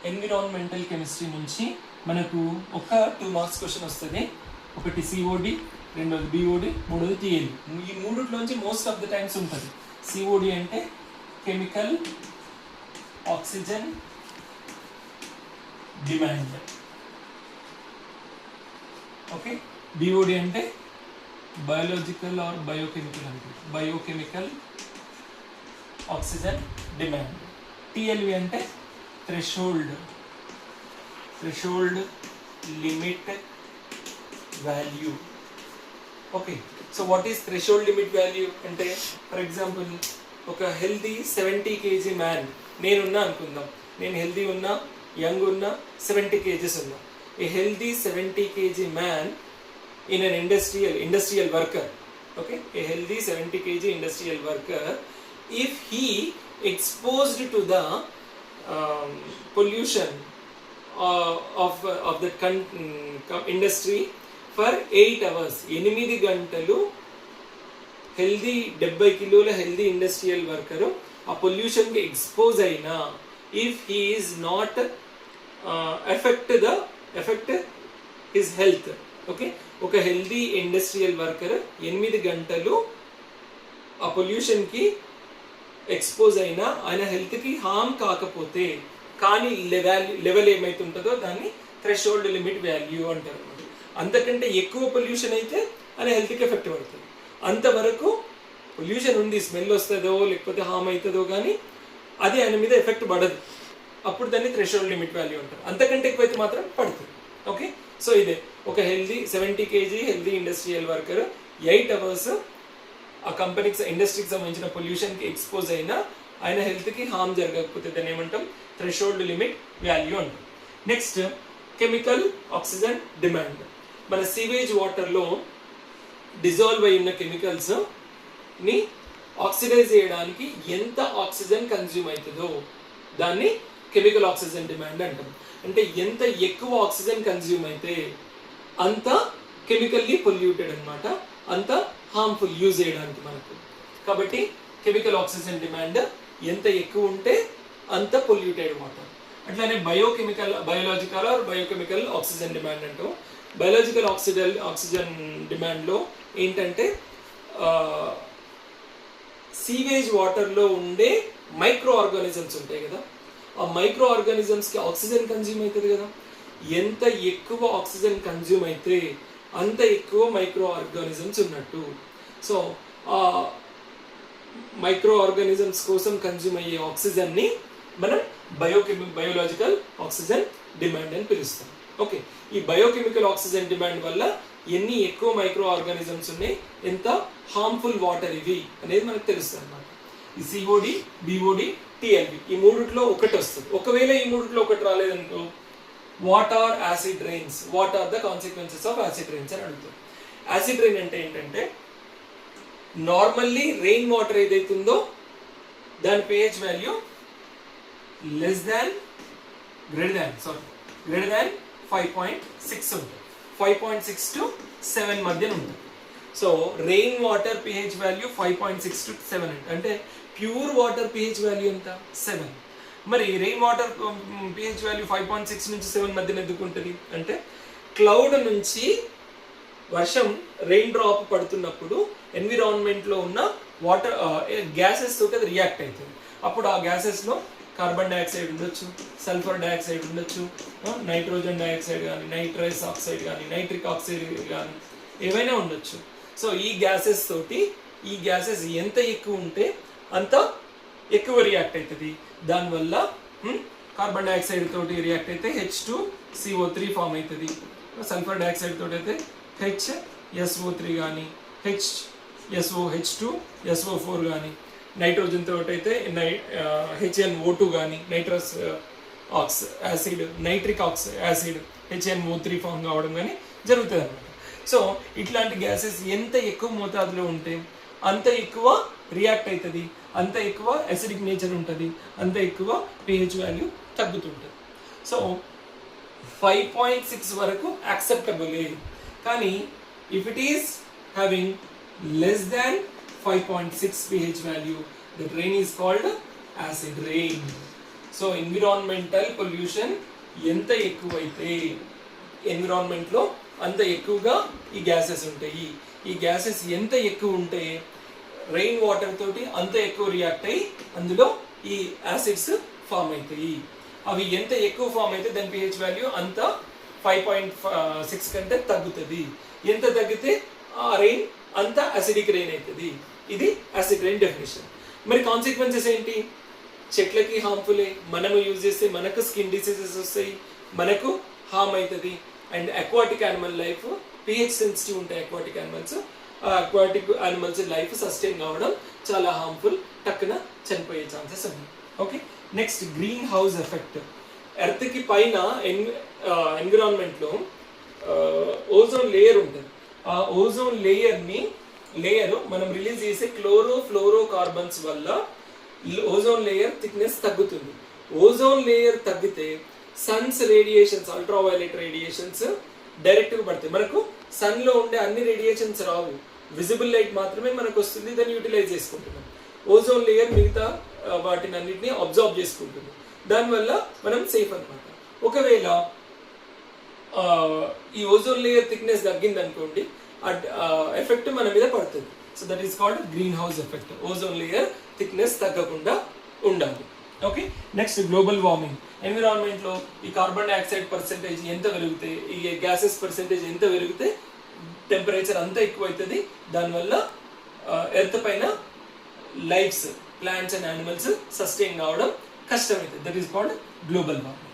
Environmental chemistry నుంచి మనకు ఒక 2 మార్క్స్ క్వశ్చన్ వస్తుంది. ఒకటి సిఓడి, రెండోది బిఓడి, మూడోది టిఎల్. ఈ మూడిట్లోంచి మోస్ట్ ఆఫ్ ద టైమ్స్ ఉంటుంది. సిఓడి అంటే chemical oxygen demand, okay. BOD అంటే బయోలాజికల్ ఆర్ బయోకెమికల్ అంటే బయోకెమికల్ ఆక్సిజన్ డిమాండ్. టిఎల్వి అంటే threshold limit value, okay. So what is threshold limit value అంటే, ఫర్ ఎగ్జాంపుల్ ఒక healthy 70 kg man నేనున్నా అనుకుందాం. నేను హెల్దీ ఉన్నా, యంగ్ ఉన్నా, 70 kgs ఉన్నా. ఏ healthy 70 kg man in an industrial worker, okay, a healthy 70 kg industrial worker, if he exposed to the pollution of the industry for 8 hours, 8 గంటలు healthy 70 కిలోల healthy industrial worker ఆ పొల్యూషన్కి expose అయినా, if he is not effect his health, okay. ఒక healthy industrial worker 8 గంటలు ఆ పొల్యూషన్కి expose అయినా ఆయన హెల్త్కి హామ్ కాకపోతే, కానీ లెవెల్ ఏమైతుంటుందో దాన్ని థ్రెషోల్డ్ లిమిట్ వాల్యూ అంటారు అన్నమాట. అంతకంటే ఎక్కువ పొల్యూషన్ అయితే ఆయన హెల్త్కి ఎఫెక్ట్ పడుతుంది. అంతవరకు పొల్యూషన్ ఉంది, స్మెల్ వస్తుందో లేకపోతే హామ్ అవుతుందో కానీ అది ఆయన మీద ఎఫెక్ట్ పడదు. అప్పుడు దాన్ని థ్రెషోల్డ్ లిమిట్ వాల్యూ అంటారు. అంతకంటే ఎక్కువైతే మాత్రం పడుతుంది, ఓకే. సో ఇదే ఒక healthy 70 kg healthy industrial worker 8 hours ఆ కంపెనీకి ఇండస్ట్రీకి సంబంధించిన పొల్యూషన్కి ఎక్స్పోజ్ అయినా ఆయన హెల్త్కి హామ్ జరగకపోతే దాన్ని ఏమంటాం, థ్రెషోల్డ్ లిమిట్ వాల్యూ అంటాం. Next chemical oxygen demand. మన సీవేజ్ వాటర్లో డిజాల్వ్ అయి ఉన్న కెమికల్స్ని ఆక్సిడైజ్ చేయడానికి ఎంత ఆక్సిజన్ కన్జ్యూమ్ అవుతుందో దాన్ని కెమికల్ ఆక్సిజన్ డిమాండ్ అంటాం. అంటే ఎంత ఎక్కువ ఆక్సిజన్ కన్జ్యూమ్ అయితే అంత కెమికల్లీ పొల్యూటెడ్ అనమాట, అంత హార్మ్ఫుల్ యూజ్ చేయడానికి మనకు. కాబట్టి కెమికల్ ఆక్సిజన్ డిమాండ్ ఎంత ఎక్కువ ఉంటే అంత పొల్యూటెడ్ వాటర్. అట్లానే biological or biochemical oxygen demand అంటాం. బయోలాజికల్ ఆక్సిజన్ డిమాండ్లో ఏంటంటే సీవేజ్ వాటర్లో ఉండే మైక్రో ఆర్గానిజమ్స్ ఉంటాయి కదా, ఆ మైక్రో ఆర్గానిజమ్స్కి ఆక్సిజన్ కన్జ్యూమ్ అవుతుంది కదా. ఎంత ఎక్కువ ఆక్సిజన్ కన్జ్యూమ్ అయితే అంత ఎక్కువ మైక్రో ఆర్గానిజమ్స్ ఉన్నట్టు. సో ఆ మైక్రో ఆర్గానిజమ్స్ కోసం కన్జ్యూమ్ అయ్యే ఆక్సిజన్ని మనం బయోలాజికల్ ఆక్సిజన్ డిమాండ్ అని పిలుస్తాం, ఓకే. ఈ బయోకెమికల్ ఆక్సిజన్ డిమాండ్ వల్ల ఎన్ని ఎక్కువ మైక్రో ఆర్గానిజమ్స్ ఉన్నాయి, ఎంత హార్మ్ఫుల్ వాటర్ ఇవి అనేది మనకు తెలుస్తుంది అన్నమాట. ఈ సిఓడి, బిఓడి, టిఎల్బి ఈ మూడిట్లో ఒకటి వస్తుంది. ఒకవేళ ఈ మూడిట్లో ఒకటి రాలేదనుకో, what are acid rains, what are the consequences of acid rains అని అడుగుతాం. యాసిడ్ రైన్ అంటే ఏంటంటే, నార్మల్లీ రెయిన్ వాటర్ ఏదైతుందో దాని pH వాల్యూ గ్రేటర్ దాన్ 5.6 ఉంటుంది. 5.6 to 7 మధ్యన ఉంటుంది. So rain water pH value 5.6 to 7 అంటే ప్యూర్ వాటర్ pH వాల్యూ ఎంత 7. మరి రెయిన్ వాటర్ pH వాల్యూ 5.6 నుంచి 7 మధ్యన ఎందుకు ఉంటుంది అంటే, క్లౌడ్ నుంచి వర్షం రెయిన్ డ్రాప్ పడుతున్నప్పుడు ఎన్విరాన్మెంట్లో ఉన్న వాటర్ గ్యాసెస్ తోటి అది రియాక్ట్ అవుతుంది. అప్పుడు ఆ గ్యాసెస్లో కార్బన్ డైఆక్సైడ్ ఉండొచ్చు, సల్ఫర్ డైఆక్సైడ్ ఉండొచ్చు, నైట్రోజన్ డైఆక్సైడ్ కానీ, నైట్రస్ ఆక్సైడ్ కానీ, నైట్రిక్ ఆక్సైడ్ కానీ ఏవైనా ఉండొచ్చు. సో ఈ గ్యాసెస్ తోటి ఈ గ్యాసెస్ ఎంత ఎక్కువ ఉంటే అంత ఎక్కువ రియాక్ట్ అవుతుంది. దానివల్ల కార్బన్ డైఆక్సైడ్ తోటి రియాక్ట్ అయితే H2CO3 ఫామ్ అవుతుంది. సల్ఫర్ డైఆక్సైడ్ తోటి అయితే HSO3 కానీ, HSO2SO4 కానీ, నైట్రోజన్ తోటి అయితే HNO2 కానీ, nitrous acid, nitric acid HNO3 form కావడం కానీ జరుగుతుంది అన్నమాట. సో ఇట్లాంటి గ్యాసెస్ ఎంత ఎక్కువ మోతాదులో ఉంటే అంత ఎక్కువ రియాక్ట్ అవుతుంది, అంత ఎక్కువ అసిడిక్ నేచర్ ఉంటుంది, అంత ఎక్కువ pH వాల్యూ తగ్గుతుంటుంది. సో 5.6 వరకు యాక్సెప్టబులే. కానీ if it is having less than 5.6 pH value, the rain is called acid rain. So environmental pollution ఎంత ఎక్కువైతే ఎన్విరాన్మెంట్లో అంత ఎక్కువగా ఈ గ్యాసెస్ ఉంటాయి. ఈ గ్యాసెస్ ఎంత ఎక్కువ ఉంటే రెయిన్ వాటర్ తోటి అంత ఎక్కువ రియాక్ట్ అయ్యి అందులో ఈ యాసిడ్స్ ఫామ్ అవుతాయి. అవి ఎంత ఎక్కువ ఫామ్ అయితే దాని pH వాల్యూ అంత 5.6 కంటే తగ్గుతుంది. ఎంత తగ్గితే ఆ రెయిన్ అంత అసిడిక్ రెయిన్ అవుతుంది. ఇది యాసిడ్ రెయిన్ డెఫినేషన్. మరి కాన్సిక్వెన్సెస్ ఏంటి? చెట్లకి హార్మ్ఫుల్, మనము యూజ్ చేస్తే మనకు స్కిన్ డిసీజెస్ వస్తాయి, మనకు హార్మ్ అవుతుంది. And aquatic animal life pH sensitive ఉంటాయి. అక్వాటిక్ యానిమల్స్ లైఫ్ సస్టైన్ కావడం చాలా హార్మ్ఫుల్, టక్కున చనిపోయే ఛాన్సెస్ ఉన్నాయి. Okay, next greenhouse effect. ఎర్త్కి పైన ఎన్విరాన్మెంట్లో ఓజోన్ లేయర్ ఉంటుంది. ఆ ఓజోన్ లేయర్ మనం రిలీజ్ చేసే ఫ్లోరో కార్బన్స్ వల్ల ఓజోన్ లేయర్ థిక్నెస్ తగ్గుతుంది. ఓజోన్ లేయర్ తగ్గితే సన్స్ రేడియేషన్స్, అల్ట్రావైలెట్ రేడియేషన్స్ డైరెక్ట్గా పడతాయి. మనకు సన్లో ఉండే అన్ని రేడియేషన్స్ రావు, విజిబుల్ లైట్ మాత్రమే మనకు వస్తుంది, దాన్ని యూటిలైజ్ చేసుకుంటున్నాం. ఓజోన్ లేయర్ మిగతా వాటిని అన్నింటినీ అబ్జర్వ్ చేసుకుంటుంది. దానివల్ల మనం సేఫ్ అనమాట. ఒకవేళ ఈ ఓజోన్ లేయర్ థిక్నెస్ తగ్గింది అనుకోండి, ఎఫెక్ట్ మన మీద పడుతుంది. So that is called greenhouse effect. Ozone layer thickness తగ్గకుండా ఉండాలి. Okay, next global warming. ఎన్విరాన్మెంట్లో ఈ కార్బన్ డైఆక్సైడ్ పర్సెంటేజ్ ఎంత పెరిగితే, ఈ గ్యాసెస్ పర్సెంటేజ్ ఎంత పెరిగితే టెంపరేచర్ అంత ఎక్కువ అవుతుంది. దానివల్ల ఎర్త్ పైన lifes, plants and animals sustain కావడం కష్టమవుతుంది. That is called global warming.